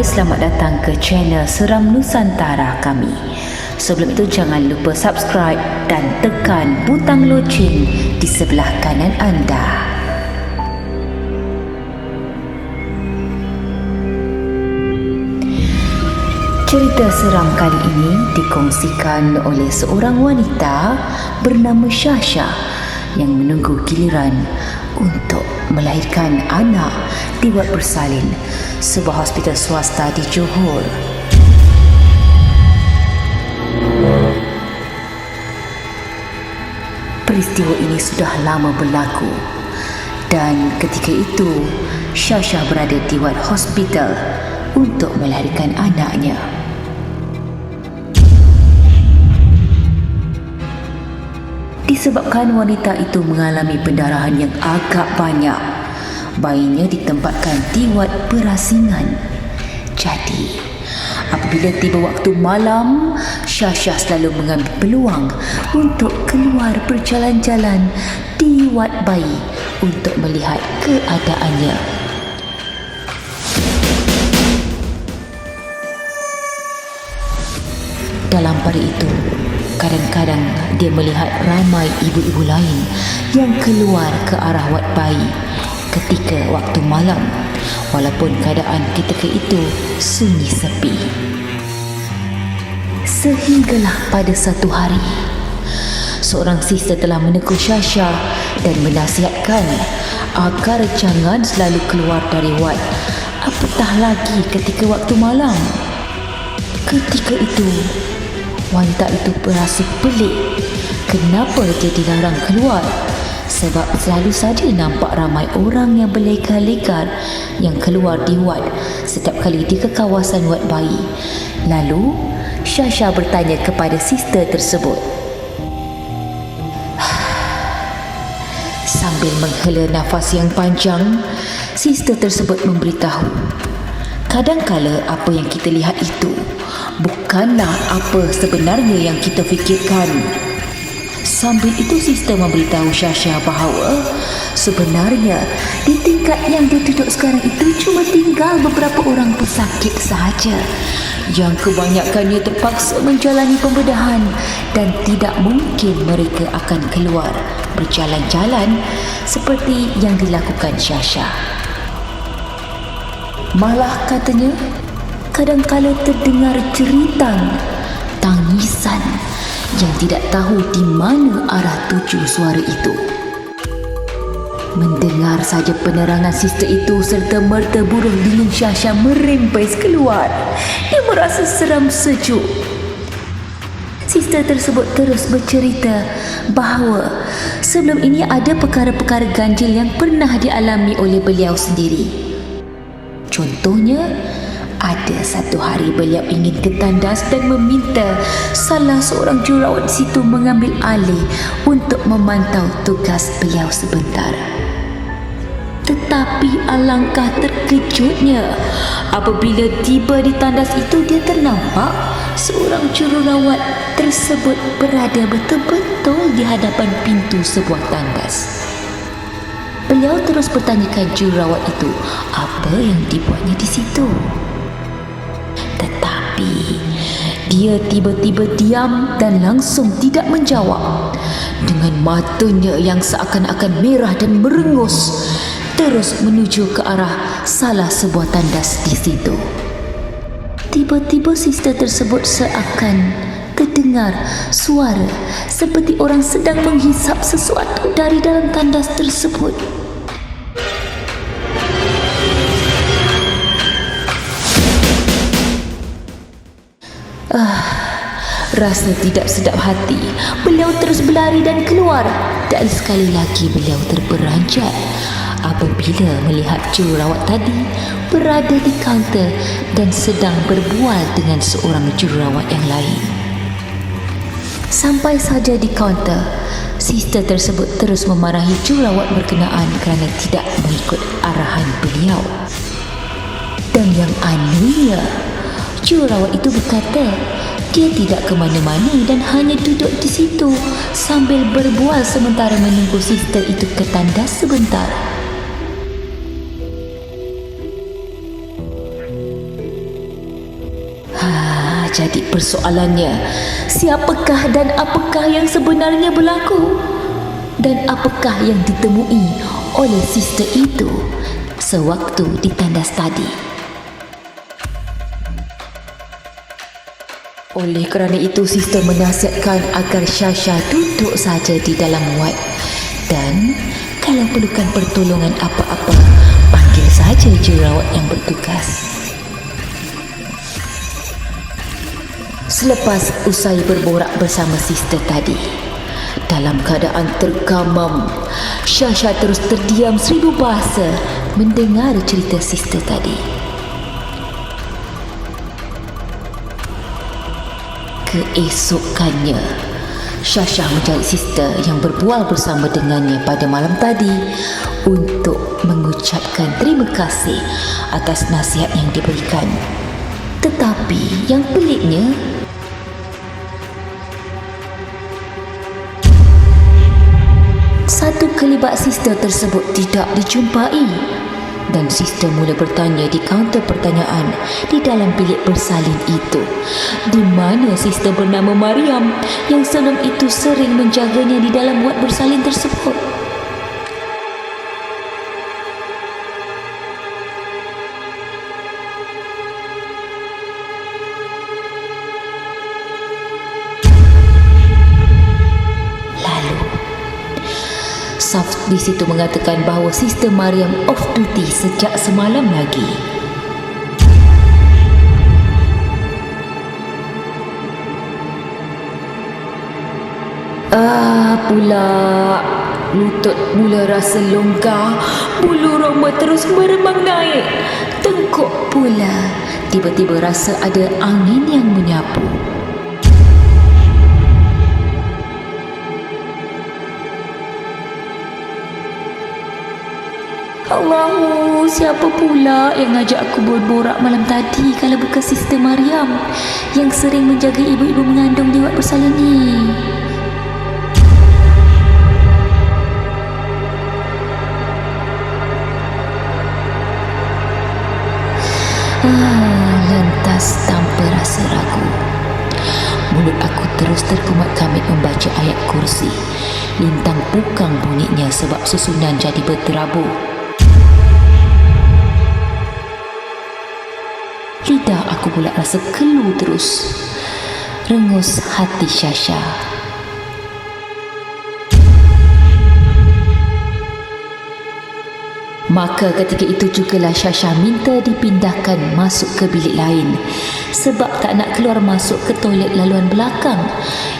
selamat datang ke channel Seram Nusantara kami. Sebelum itu jangan lupa subscribe dan tekan butang loceng di sebelah kanan anda. Cerita seram kali ini dikongsikan oleh seorang wanita bernama Syasha yang menunggu giliran untuk melahirkan anak di wad bersalin sebuah hospital swasta di Johor. Peristiwa ini sudah lama berlaku dan ketika itu Syasha berada di wad hospital untuk melahirkan anaknya. Disebabkan wanita itu mengalami pendarahan yang agak banyak, bayinya ditempatkan di wad perasingan. Jadi, apabila tiba waktu malam, Syasha selalu mengambil peluang untuk keluar berjalan-jalan di wad bayi untuk melihat keadaannya. Dalam pada itu, kadang-kadang dia melihat ramai ibu-ibu lain yang keluar ke arah wad bayi ketika waktu malam, walaupun keadaan ketika itu sunyi sepi. Sehinggalah pada satu hari, seorang sister telah menegur Syasha dan menasihatkan agar jangan selalu keluar dari wad, apatah lagi ketika waktu malam. Ketika itu, wanita itu berasa pelik kenapa dia dilarang keluar, sebab selalu saja nampak ramai orang yang berlekar-lekar yang keluar di wad setiap kali dia ke kawasan wad bayi. Lalu Syasha bertanya kepada sister tersebut. Sambil menghela nafas yang panjang, sister tersebut memberitahu, kadangkala apa yang kita lihat itu bukanlah apa sebenarnya yang kita fikirkan. Sambil itu sister memberitahu Syasha bahawa sebenarnya di tingkat yang dia duduk sekarang itu cuma tinggal beberapa orang pesakit sahaja yang kebanyakannya terpaksa menjalani pembedahan dan tidak mungkin mereka akan keluar berjalan-jalan seperti yang dilakukan Syasha. Malah katanya, kadangkala terdengar jeritan, tangisan yang tidak tahu di mana arah tuju suara itu. Mendengar saja penerangan sister itu serta merta buruh dingin Syasha merempes keluar. Dia merasa seram sejuk. Sister tersebut terus bercerita bahawa sebelum ini ada perkara-perkara ganjil yang pernah dialami oleh beliau sendiri. Contohnya, ada satu hari beliau ingin ke tandas dan meminta salah seorang jururawat di situ mengambil alih untuk memantau tugas beliau sebentar. Tetapi alangkah terkejutnya apabila tiba di tandas itu dia ternampak seorang jururawat tersebut berada betul-betul di hadapan pintu sebuah tandas. Beliau terus bertanyakan jururawat itu apa yang dibuatnya di situ. Tetapi dia tiba-tiba diam dan langsung tidak menjawab. Dengan matanya yang seakan-akan merah dan merengus, terus menuju ke arah salah sebuah tandas di situ. Tiba-tiba sister tersebut seakan terdengar suara seperti orang sedang menghisap sesuatu dari dalam tandas tersebut. Rasa tidak sedap hati, beliau terus berlari dan keluar, dan sekali lagi beliau terperanjat apabila melihat jururawat tadi berada di kaunter dan sedang berbual dengan seorang jururawat yang lain. Sampai saja di kaunter, sister tersebut terus memarahi jururawat berkenaan kerana tidak mengikut arahan beliau. Dan yang anehnya, jururawat itu berkata dia tidak ke mana-mana dan hanya duduk di situ sambil berbual sementara menunggu sister itu ke tandas sebentar. jadi persoalannya, siapakah dan apakah yang sebenarnya berlaku? Dan apakah yang ditemui oleh sister itu sewaktu di tandas tadi? Oleh kerana itu, sister menasihatkan agar Sasha duduk saja di dalam wad, dan kalau perlukan pertolongan apa-apa, panggil saja jurawat yang bertugas. Selepas usai berborak bersama sister tadi, dalam keadaan tergamam, Sasha terus terdiam 1000 bahasa mendengar cerita sister tadi. Keesokannya, Sasha mencari sister yang berbual bersama dengannya pada malam tadi untuk mengucapkan terima kasih atas nasihat yang diberikan. Tetapi yang peliknya, satu kelibat sister tersebut tidak dijumpai, dan sister mula bertanya di kaunter pertanyaan di dalam bilik bersalin itu, di mana sister bernama Mariam yang senam itu sering menjaganya di dalam wad bersalin tersebut. Saf di situ mengatakan bahawa sister Mariam off duty sejak semalam lagi. Pula lutut mula rasa longgar, bulu roma terus meremang naik, tengkuk pula tiba-tiba rasa ada angin yang menyapu. Allahu, siapa pula yang ngajak aku berborak malam tadi kalau bukan sister Mariam yang sering menjaga ibu-ibu mengandung di wad bersalin ni? Lantas tanpa rasa ragu, mulut aku terus terkumat-kamit membaca ayat kursi. Lintang pukang bunyinya sebab susunan jadi berterabur. Lidah aku pula rasa kelu terus. Rengus hati Sasha. Maka ketika itu jugalah Sasha minta dipindahkan masuk ke bilik lain sebab tak nak keluar masuk ke toilet laluan belakang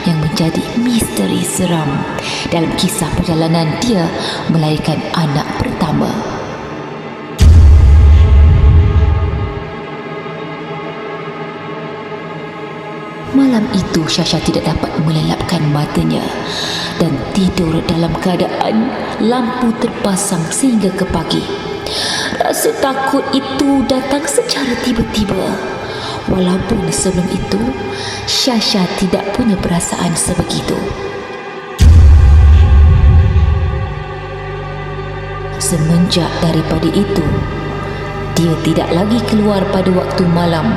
yang menjadi misteri seram dalam kisah perjalanan dia melahirkan anak pertama. Malam itu Sasha tidak dapat melelapkan matanya dan tidur dalam keadaan lampu terpasang sehingga ke pagi. Rasa takut itu datang secara tiba-tiba. Walaupun sebelum itu Sasha tidak punya perasaan sebegitu. Semenjak daripada itu, dia tidak lagi keluar pada waktu malam,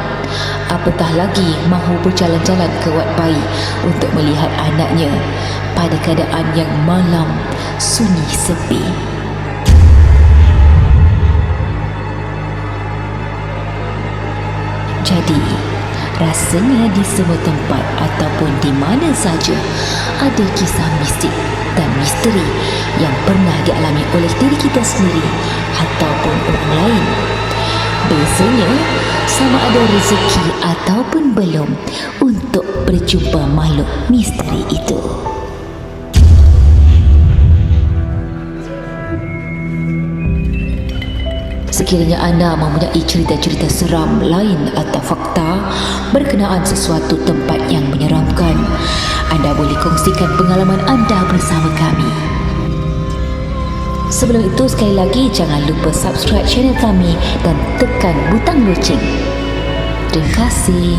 apatah lagi mahu berjalan-jalan ke wad bayi untuk melihat anaknya pada keadaan yang malam sunyi sepi. Jadi, rasanya di semua tempat ataupun di mana saja ada kisah mistik dan misteri yang pernah dialami oleh diri kita sendiri ataupun orang lain. Biasanya sama ada rezeki ataupun belum untuk berjumpa makhluk misteri itu. Sekiranya anda mempunyai cerita-cerita seram lain atau fakta berkenaan sesuatu tempat yang menyeramkan, anda boleh kongsikan pengalaman anda bersama kami. Sebelum itu, sekali lagi jangan lupa subscribe channel kami dan tekan butang loceng. Terima kasih.